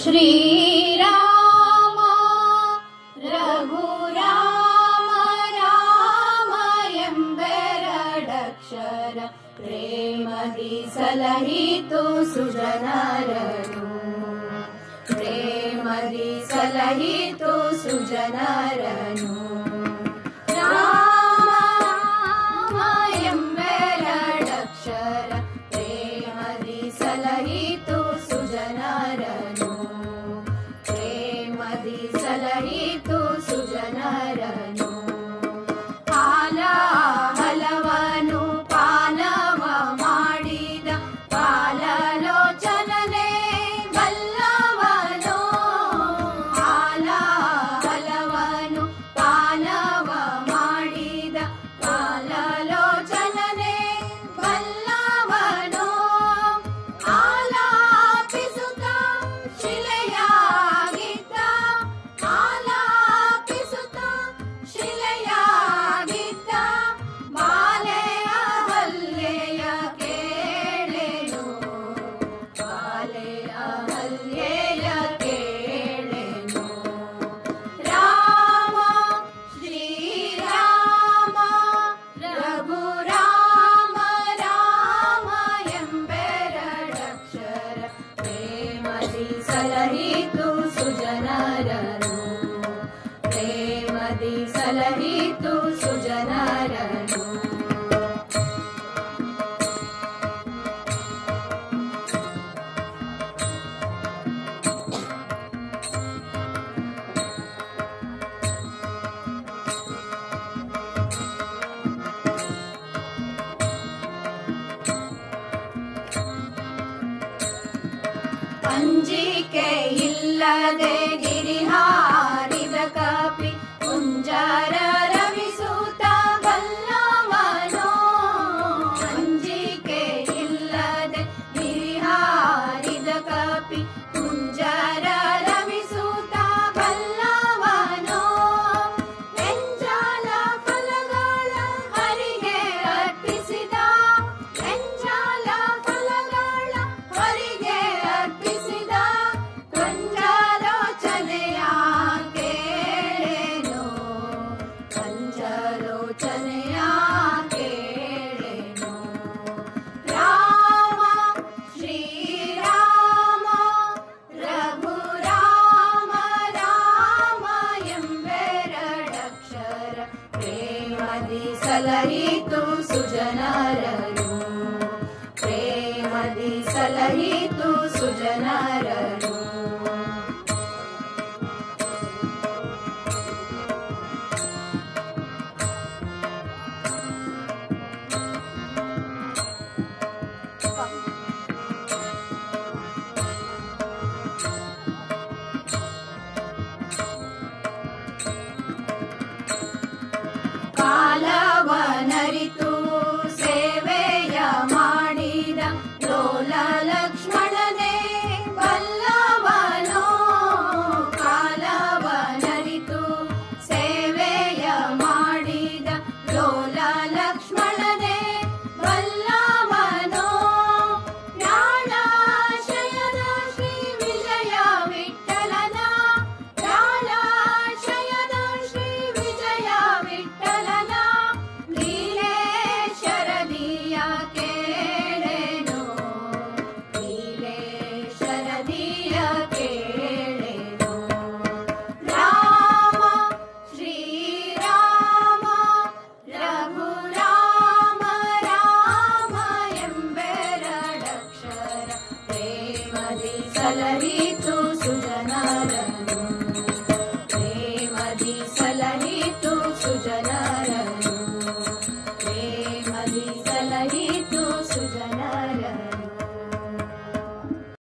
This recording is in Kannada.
ಶ್ರೀರಾಮ ರಘುರಾಮ ರಾಮ ಎಂಬೆರಡಕ್ಷರ ಪ್ರೇಮದಿ ಸಲಹಿತು ಸುಜನರನು ಪ್ರೇಮದಿ ಸಲಹಿತು ಸುಜನರನು ರಾಮ ಎಂಬೆರಡಕ್ಷರ ಪ್ರೇಮದಿ ಸಲಹಿತು ಸುಜನರನು ಪ್ರೇಮದಿ ಸಲಹಿತು ಸುಜನರನು ಹಾಲ ಹಲವನು ಪಾನವ ಮಾಡಿದ ಪಾಲಲೋಚನನೆ ಬಲ್ಲವನು ಹಾಲ ಹಲವನು ಪಾನವ ಮಾಡಿದ ಪಾಲಲೋಚನನೆ ಬಲ್ಲವನು ಆಲಾಪಿಸುತ್ತ ಶಿಲೆಯಾಗಿದ್ದ ಆಲಾಪಿಸುತ್ತ ಶಿಲೆಯಾಗಿದ್ದ ಬಾಲೆಯ ಹಲ್ಲೆಯ ಕೇಳೆನು ಬಾಲೆಯ ಹಲ್ಲೆಯ ಕೇಳೆನು ರಾಮ ಶ್ರೀರಾಮ ರಘುರಾಮ ರಾಮ ಎಂಬೆರಡಕ್ಷರ ಪ್ರೇಮದಿ ಸಲಹಿತು ಸುಜನರನು ಪ್ರೇಮದಿ ಸಲಹಿತು ಸುಜನರನು ಅಂಜಿಕೆ ಇಲ್ಲದೆ ಗಿರಿಹಾರಿದ ಕಪಿ ಕುಂಜರ ರವಿಸುತ್ತ ಬಲ್ಲವನು ಅಂಜಿಕೆ ಇಲ್ಲದೆ ಗಿರಿಹಾರಿದ ಕಪಿ ಕುಂಜರ ರವಿಸುತ್ತ ಬಲ್ಲವನು ಎಂಜಾಲ ಫಲಗಳ ಹರಿಗೆ ಅರ್ಪಿಸಿದ ಎಂಜಾಲ ಫಲಗಳ ಹರಿಗೆ ಅರ್ಪಿಸಿದ ಪಂಚಲೋಚನೆಯ ಕೇಳೆನು ಪಂಚಲೋಚನೆಯ ಕೇಳೆನು ರಾಮ ಶ್ರೀರಾಮ ರಘುರಾಮ ರಾಮ ಎಂಬೆರಡಕ್ಷರ ಪ್ರೇಮದಿ ಸಲಹಿತು ಸುಜನರನು ಪ್ರೇಮದಿ ಸಲಹಿತು ಸುಜನರನು ಕಾಲವನರಿತು ಸೇವೆಯ ಮಾಡಿದ ಲೋಲ ಲಕ್ಷ್ಮಣನೇ ಬಲ್ಲವನು ಕಾಲವನರಿತು ಸೇವೆಯ ಮಾಡಿದ ಲೋಲ ಲಕ್ಷ್ಮಣನೇ ಬಲ್ಲವನು ಜ್ಞಾನಾಶಯದ ಶ್ರೀ ವಿಜಯ ವಿಠಲನ ಜ್ಞಾನಾಶಯದ ಶ್ರೀ ವಿಜಯ ವಿಠಲನ ಲೀಲೆ ಶರದಿಯ ಕೇಳೆನು ಲೀಲೆ ಶರದಿಯ ಕೇಳೆನು ರಾಮ ಶ್ರೀರಾಮ ರಘುರಾಮ ರಾಮ ಎಂಬೆರಡಕ್ಷರ ಪ್ರೇಮದಿ ಸಲಹಿತು